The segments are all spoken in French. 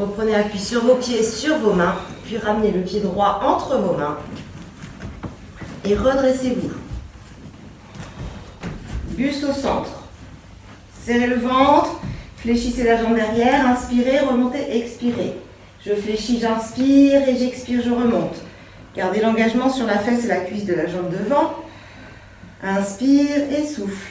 Reprenez appui sur vos pieds, sur vos mains, puis ramenez le pied droit entre vos mains et redressez-vous. Buste au centre. Serrez le ventre, fléchissez la jambe derrière, inspirez, remontez, expirez. Je fléchis, j'inspire et j'expire, je remonte. Gardez l'engagement sur la fesse et la cuisse de la jambe devant. Inspire et souffle.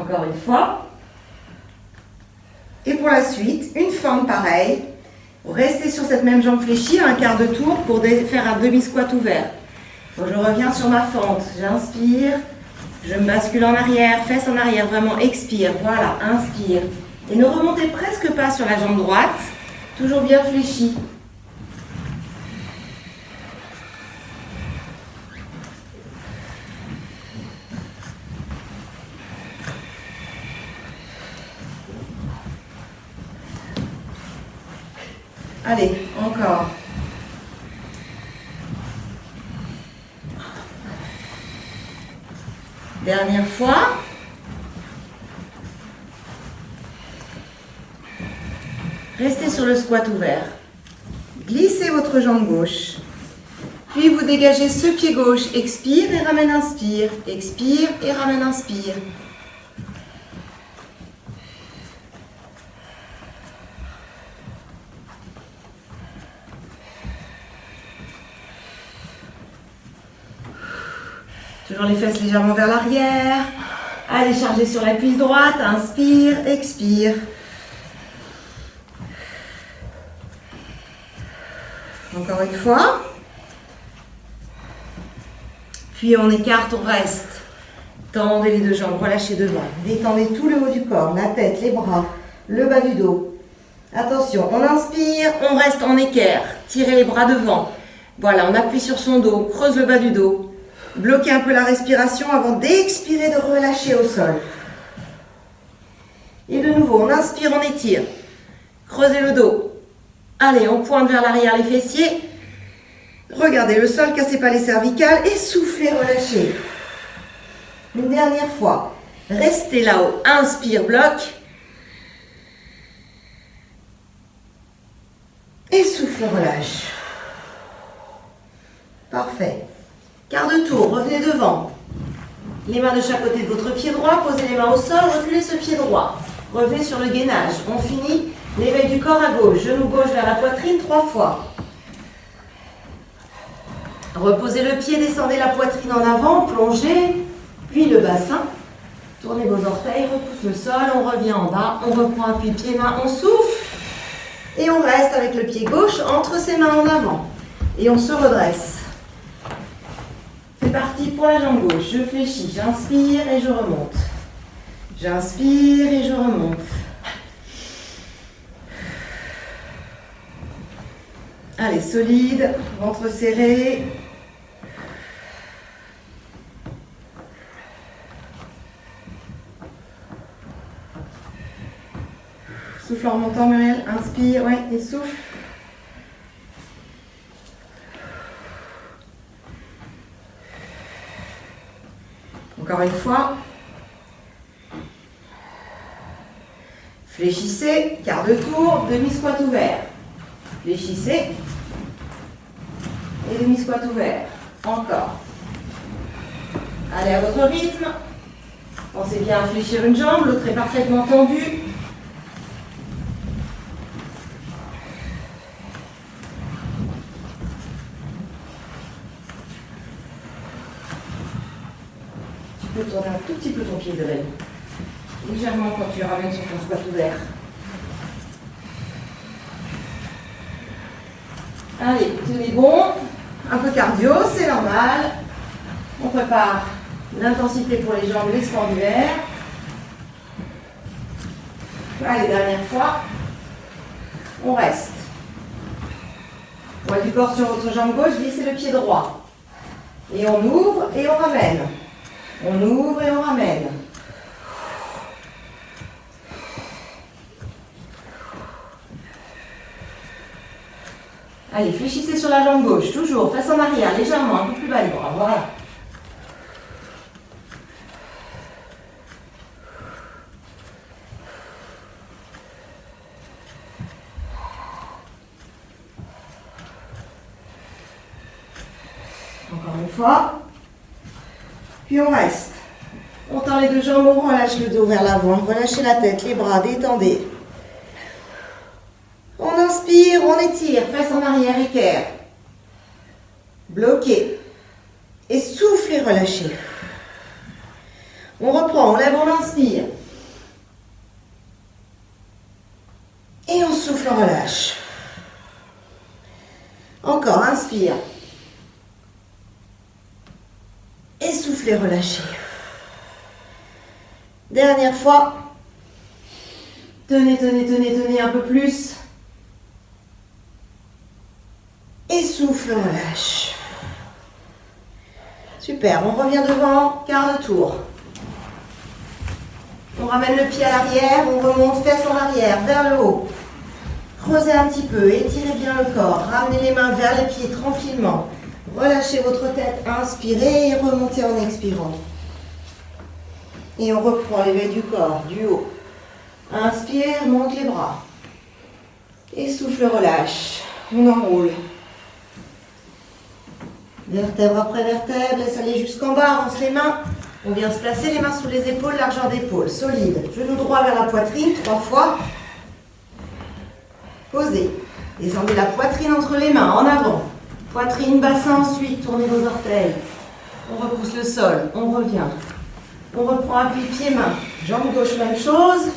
Encore une fois. Et pour la suite, une forme pareille. Restez sur cette même jambe fléchie, un quart de tour pour faire un demi-squat ouvert. Donc je reviens sur ma fente. J'inspire. Je me bascule en arrière, fesse en arrière. Vraiment, expire. Voilà, inspire. Et ne remontez presque pas sur la jambe droite. Toujours bien fléchie. Allez, encore. Dernière fois. Restez sur le squat ouvert. Glissez votre jambe gauche. Puis vous dégagez ce pied gauche. Expire et ramène, inspire. Expire et ramène, inspire. Toujours les fesses légèrement vers l'arrière. Allez, chargez sur la cuisse droite. Inspire, expire. Encore une fois. Puis on écarte, on reste. Tendez les deux jambes, relâchez devant. Détendez tout le haut du corps, la tête, les bras, le bas du dos. Attention, on inspire, on reste en équerre. Tirez les bras devant. Voilà, on appuie sur son dos, creuse le bas du dos. Bloquez un peu la respiration avant d'expirer, de relâcher au sol. Et de nouveau, on inspire, on étire. Creusez le dos. Allez, on pointe vers l'arrière les fessiers. Regardez le sol, cassez pas les cervicales et soufflez, relâchez. Une dernière fois. Restez là-haut. Inspire, bloque. Et souffle, relâche. Parfait. Quart de tour, revenez devant. Les mains de chaque côté de votre pied droit, posez les mains au sol, reculez ce pied droit. Revenez sur le gainage. On finit l'éveil du corps à gauche. Genou gauche vers la poitrine 3 fois. Reposez le pied, descendez la poitrine en avant, plongez, puis le bassin. Tournez vos orteils, repousse le sol, on revient en bas, on reprend appui pied-main, on souffle. Et on reste avec le pied gauche entre ses mains en avant. Et on se redresse. C'est parti pour la jambe gauche. Je fléchis, j'inspire et je remonte. J'inspire et je remonte. Allez, solide, ventre serré. Souffle en remontant, Muriel. Inspire, ouais, et souffle. Encore une fois. Fléchissez, quart de tour, demi-squat ouvert. Fléchissez. Et demi-squat ouvert. Encore. Allez à votre rythme. Pensez bien à fléchir une jambe, l'autre est parfaitement tendue. Tu peux tourner un tout petit peu ton pied, Isabelle. Légèrement quand tu ramènes sur ton squat ouvert. Allez, tenez bon. Un peu cardio, c'est normal. On prépare l'intensité pour les jambes, les sports d'hiver. Allez, dernière fois. On reste. Poids du corps sur votre jambe gauche, glissez le pied droit. Et on ouvre et on ramène. On ouvre et on ramène. Allez, fléchissez sur la jambe gauche, toujours, face en arrière, légèrement, un peu plus bas les bras, voilà. Encore une fois. Puis on reste. On tend les deux jambes, on relâche le dos vers l'avant, relâchez la tête, les bras, détendez. On inspire, on étire, face en arrière, équerre. Bloquez. Et soufflez, relâchez. On reprend, on lève, on inspire. Et on souffle, on relâche. Encore, inspire. Et soufflez, relâchez. Dernière fois. Tenez, tenez, tenez, tenez un peu plus. Et souffle, relâche. Super, on revient devant, quart de tour. On ramène le pied à l'arrière, on remonte, fesses en arrière, vers le haut. Creusez un petit peu, étirez bien le corps. Ramenez les mains vers les pieds tranquillement. Relâchez votre tête, inspirez et remontez en expirant. Et on reprend l'éveil du corps, du haut. Inspire, monte les bras. Et souffle, relâche. On enroule. Vertèbre après vertèbre, laisse aller jusqu'en bas, avance les mains. On vient se placer les mains sous les épaules, largeur d'épaule, solide. Genou droit vers la poitrine, 3 fois. Posez. Descendez la poitrine entre les mains, en avant. Poitrine, bassin ensuite, tournez vos orteils. On repousse le sol, on revient. On reprend appui pied-main. Jambe gauche, même chose.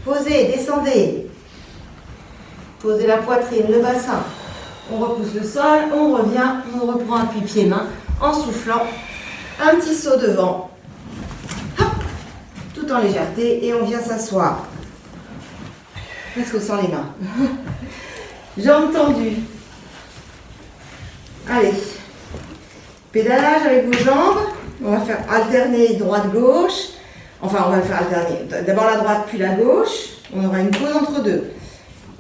Posez, descendez. Posez la poitrine, le bassin. On repousse le sol, on revient, on reprend appui pied-main en soufflant. Un petit saut devant. Hop, tout en légèreté et on vient s'asseoir. Presque sans les mains. Jambes tendues. Allez. Pédalage avec vos jambes. On va faire alterner droite-gauche. Enfin, on va faire alterner. D'abord la droite, puis la gauche. On aura une pause entre deux.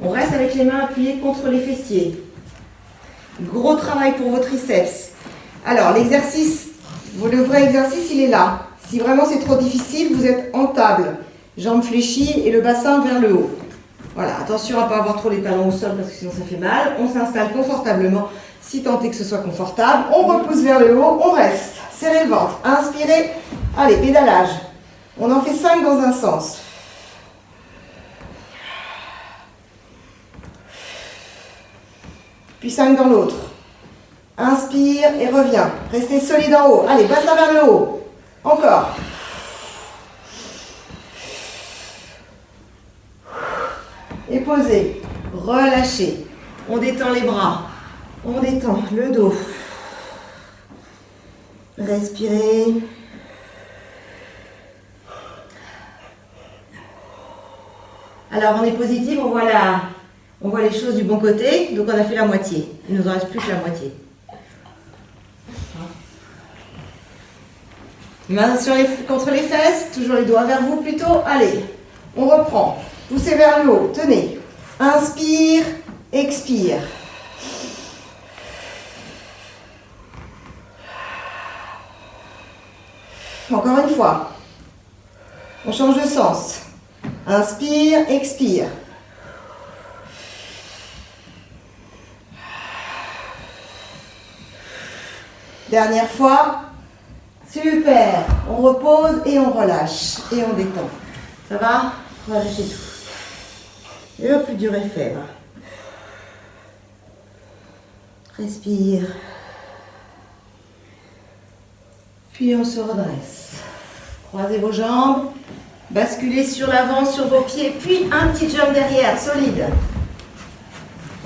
On reste avec les mains appuyées contre les fessiers. Gros travail pour vos triceps. Alors, l'exercice, le vrai exercice, il est là. Si vraiment c'est trop difficile, vous êtes en table. Jambes fléchies et le bassin vers le haut. Voilà, attention à ne pas avoir trop les talons au sol parce que sinon ça fait mal. On s'installe confortablement, si tant est que ce soit confortable. On repousse vers le haut, on reste. Serrez le ventre, inspirez. Allez, pédalage. On en fait 5 dans un sens. Puis 5 dans l'autre. Inspire et reviens. Restez solide en haut. Allez, bassin vers le haut. Encore. Et posez. Relâchez. On détend les bras. On détend le dos. Respirez. Alors, on est positif, on voit les choses du bon côté, donc on a fait la moitié. Il ne nous en reste plus que la moitié. Main contre les fesses, toujours les doigts vers vous plutôt. Allez, on reprend. Poussez vers le haut, tenez. Inspire, expire. Encore une fois. On change de sens. Inspire, expire. Dernière fois. Super. On repose et on relâche. Et on détend. Ça va? Relâchez tout. Et le plus dur est fait. Respire. Puis on se redresse. Croisez vos jambes. Basculez sur l'avant, sur vos pieds. Puis un petit jump derrière, solide.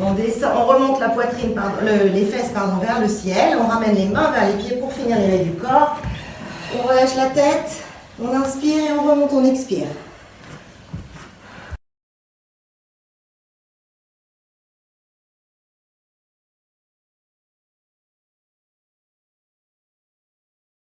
On descend, on remonte la poitrine, les fesses vers le ciel. On ramène les mains vers les pieds pour finir l'éveil du corps. On relâche la tête. On inspire et on remonte, on expire.